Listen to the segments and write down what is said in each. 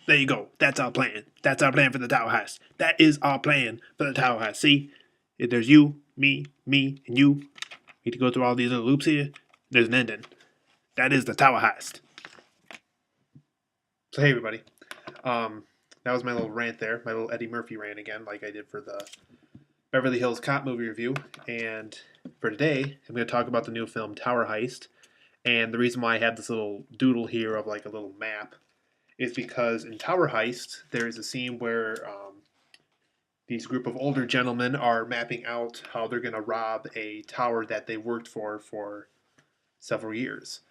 There you go. That's our plan. That's our plan for the Tower Heist. That is our plan for the Tower Heist. See, if there's you, me, and you. We need to go through all these little loops here. There's an ending. That is the Tower Heist. So hey, everybody. Um, that was my little rant there, my little Eddie Murphy rant again, like I did for the Beverly Hills Cop movie review. And for today, I'm going to talk about the new film Tower Heist. And the reason why I have this little doodle here of like a little map is because in Tower Heist, there is a scene where these group of older gentlemen are mapping out how they're going to rob a tower that they worked for several years.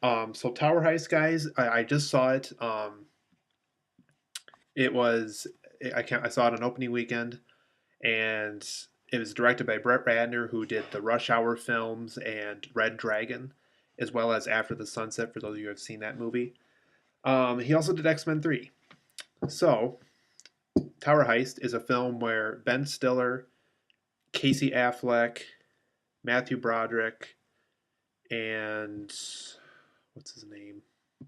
So Tower Heist, guys, I just saw it. It was I saw it on opening weekend, and it was directed by Brett Ratner, who did the Rush Hour films and Red Dragon, as well as After the Sunset. For those of you who have seen that movie, he also did X-Men 3. So Tower Heist is a film where Ben Stiller, Casey Affleck, Matthew Broderick, and what's his name? I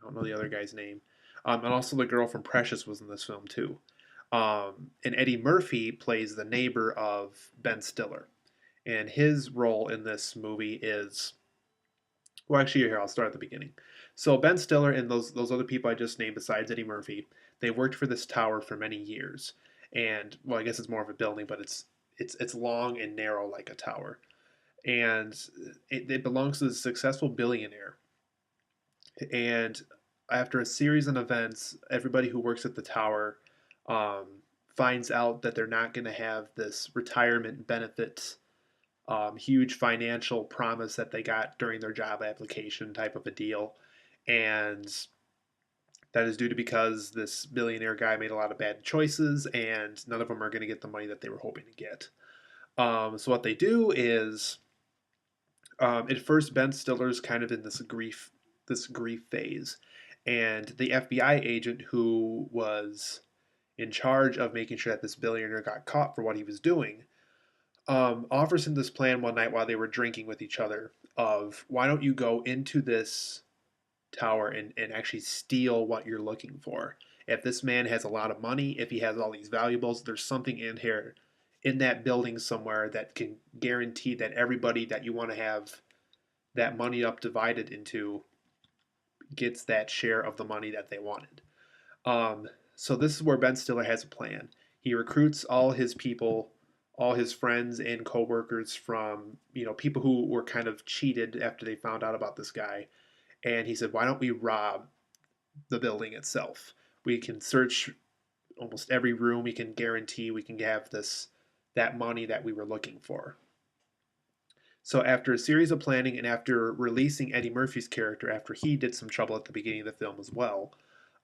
don't know the other guy's name. And also the girl from Precious was in this film too. And Eddie Murphy plays the neighbor of Ben Stiller. And his role in this movie is, well, actually, here, I'll start at the beginning. So Ben Stiller and those other people I just named besides Eddie Murphy, they worked for this tower for many years. And, well, I guess it's more of a building, but it's long and narrow like a tower. And it belongs to a successful billionaire. And after a series of events, everybody who works at the tower um, finds out that they're not going to have this retirement benefit, huge financial promise that they got during their job application type of a deal. And that is due to because this billionaire guy made a lot of bad choices, and none of them are going to get the money that they were hoping to get. So what they do is, at first Ben Stiller's kind of in this grief phase, and the FBI agent who was in charge of making sure that this billionaire got caught for what he was doing offers him this plan one night while they were drinking with each other of why don't you go into this tower and actually steal what you're looking for. If this man has a lot of money, if he has all these valuables, there's something in here in that building somewhere that can guarantee that everybody that you want to have that money up divided into gets that share of the money that they wanted. So this is where Ben Stiller has a plan. He recruits all his people, all his friends and coworkers from, people who were kind of cheated after they found out about this guy. And he said, why don't we rob the building itself? We can search almost every room. We can guarantee we can have that money that we were looking for. So after a series of planning and after releasing Eddie Murphy's character, after he did some trouble at the beginning of the film as well,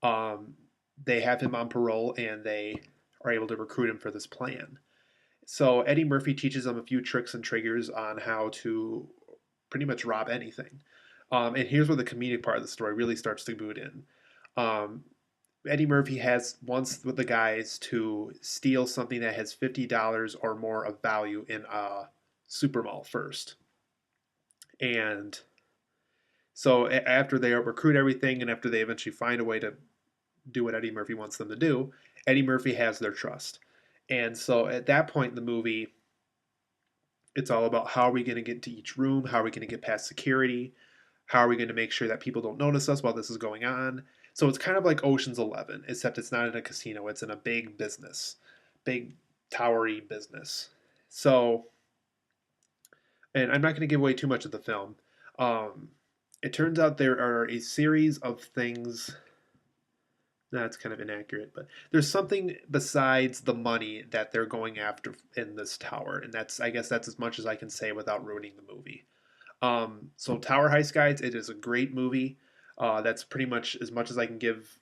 um, they have him on parole and they are able to recruit him for this plan. So Eddie Murphy teaches them a few tricks and triggers on how to pretty much rob anything. And here's where the comedic part of the story really starts to boot in. Um, Eddie Murphy wants the guys to steal something that has $50 or more of value in a super mall first. And so after they recruit everything and after they eventually find a way to do what Eddie Murphy wants them to do, Eddie Murphy has their trust. And so at that point in the movie, it's all about how are we going to get to each room? How are we going to get past security? How are we going to make sure that people don't notice us while this is going on? So it's kind of like Ocean's 11, except it's not in a casino. It's in a big business, big towery business. So, and I'm not going to give away too much of the film. Um, it turns out there are a series of things. That's kind of inaccurate, but there's something besides the money that they're going after in this tower, and I guess that's as much as I can say without ruining the movie. So Tower Heist, guys, it is a great movie. That's pretty much as much as I can give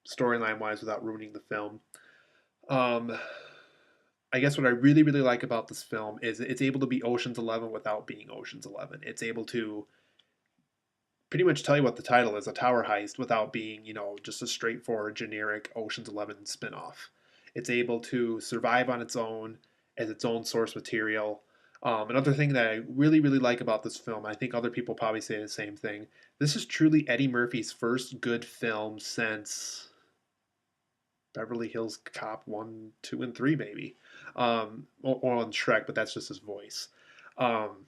storyline wise without ruining the film. Um, I guess what I really, really like about this film is it's able to be Ocean's 11 without being Ocean's 11. It's able to pretty much tell you what the title is, a tower heist, without being, just a straightforward, generic Ocean's 11 spinoff. It's able to survive on its own as its own source material. Another thing that I really, really like about this film, I think other people probably say the same thing. This is truly Eddie Murphy's first good film since Beverly Hills Cop 1, 2, and 3, maybe. Or on Shrek, but that's just his voice. Um,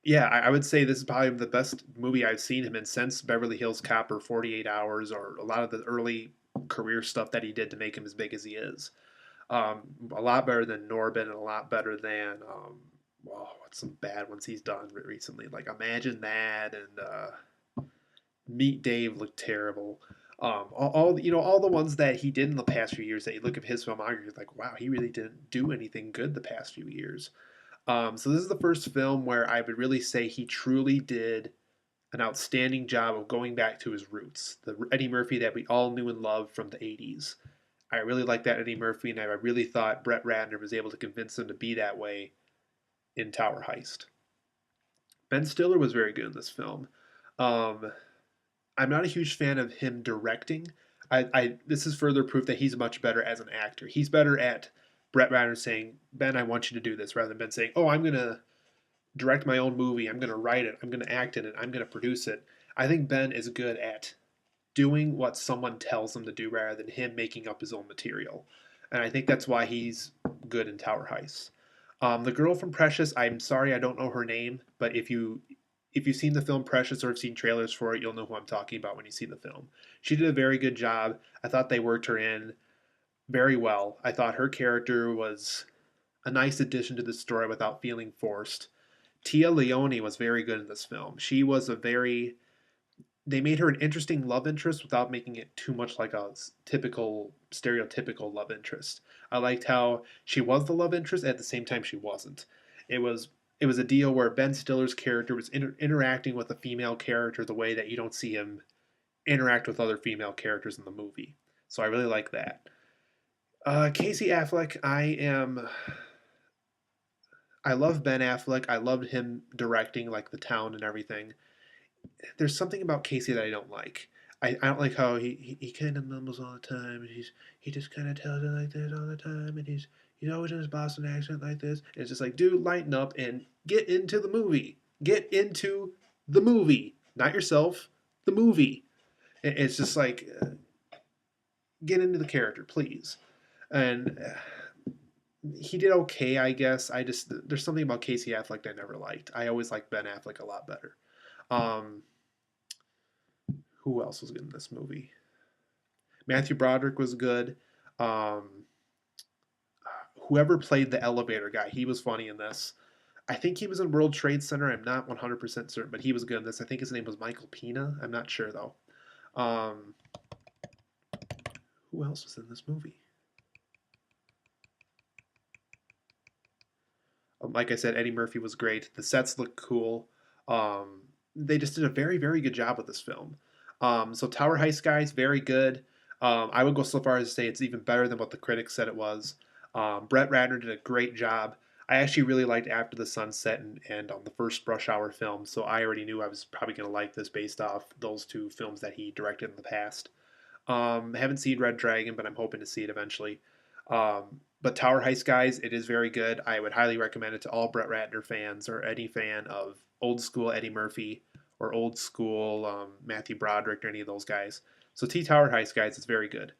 yeah, I would say this is probably the best movie I've seen him in since Beverly Hills Cop or 48 Hours or a lot of the early career stuff that he did to make him as big as he is. A lot better than Norbit and a lot better than what's some bad ones he's done recently? Like Imagine That and Meet Dave looked terrible. All the ones that he did in the past few years that you look at his filmography, like wow, he really didn't do anything good the past few years. So this is the first film where I would really say he truly did an outstanding job of going back to his roots, the Eddie Murphy that we all knew and loved from the '80s. I really like that Eddie Murphy, and I really thought Brett Ratner was able to convince him to be that way in Tower Heist. Ben Stiller was very good in this film. Um, I'm not a huge fan of him directing. This is further proof that he's much better as an actor. He's better at Brett Ratner saying, "Ben, I want you to do this," rather than Ben saying, "Oh, I'm gonna direct my own movie. I'm gonna write it. I'm gonna act in it. I'm gonna produce it." I think Ben is good at doing what someone tells him to do rather than him making up his own material. And I think that's why he's good in Tower Heist. The girl from Precious, I'm sorry I don't know her name, but if you've seen the film Precious or have seen trailers for it, you'll know who I'm talking about when you see the film. She did a very good job. I thought they worked her in very well. I thought her character was a nice addition to the story without feeling forced. Tia Leone was very good in this film. She was a very they made her an interesting love interest without making it too much like a typical stereotypical love interest. I liked how she was the love interest at the same time she wasn't. It was it was a deal where Ben Stiller's character was interacting with a female character the way that you don't see him interact with other female characters in the movie. So I really like that. Casey Affleck, I love Ben Affleck. I loved him directing like The Town and everything. There's something about Casey that I don't like. I don't like how he kind of mumbles all the time, and he just kind of tells it like this all the time, and he's always in his Boston accent like this. And it's just like, dude, lighten up and get into the movie. Get into the movie, not yourself. The movie. It's just like, get into the character, please. And he did okay, I guess. I just there's something about Casey Affleck that I never liked. I always liked Ben Affleck a lot better. Um, who else was good in this movie? Matthew Broderick was good. Um, whoever played the elevator guy, he was funny in this. I think he was in World Trade Center. I'm not 100% certain, but he was good in this. I think his name was Michael Pena. I'm not sure though. Um, who else was in this movie? Like I said, Eddie Murphy was great. The sets look cool. They just did a very, very good job with this film. So Tower Heist, guys, very good. I would go so far as to say it's even better than what the critics said it was. Brett Ratner did a great job. I actually really liked After the Sunset and the first Rush Hour film, so I already knew I was probably going to like this based off those two films that he directed in the past. Haven't seen Red Dragon, but I'm hoping to see it eventually. But Tower Heist, guys, it is very good. I would highly recommend it to all Brett Ratner fans or any fan of old school Eddie Murphy or old school Matthew Broderick or any of those guys. So T Tower Heist, guys, is very good.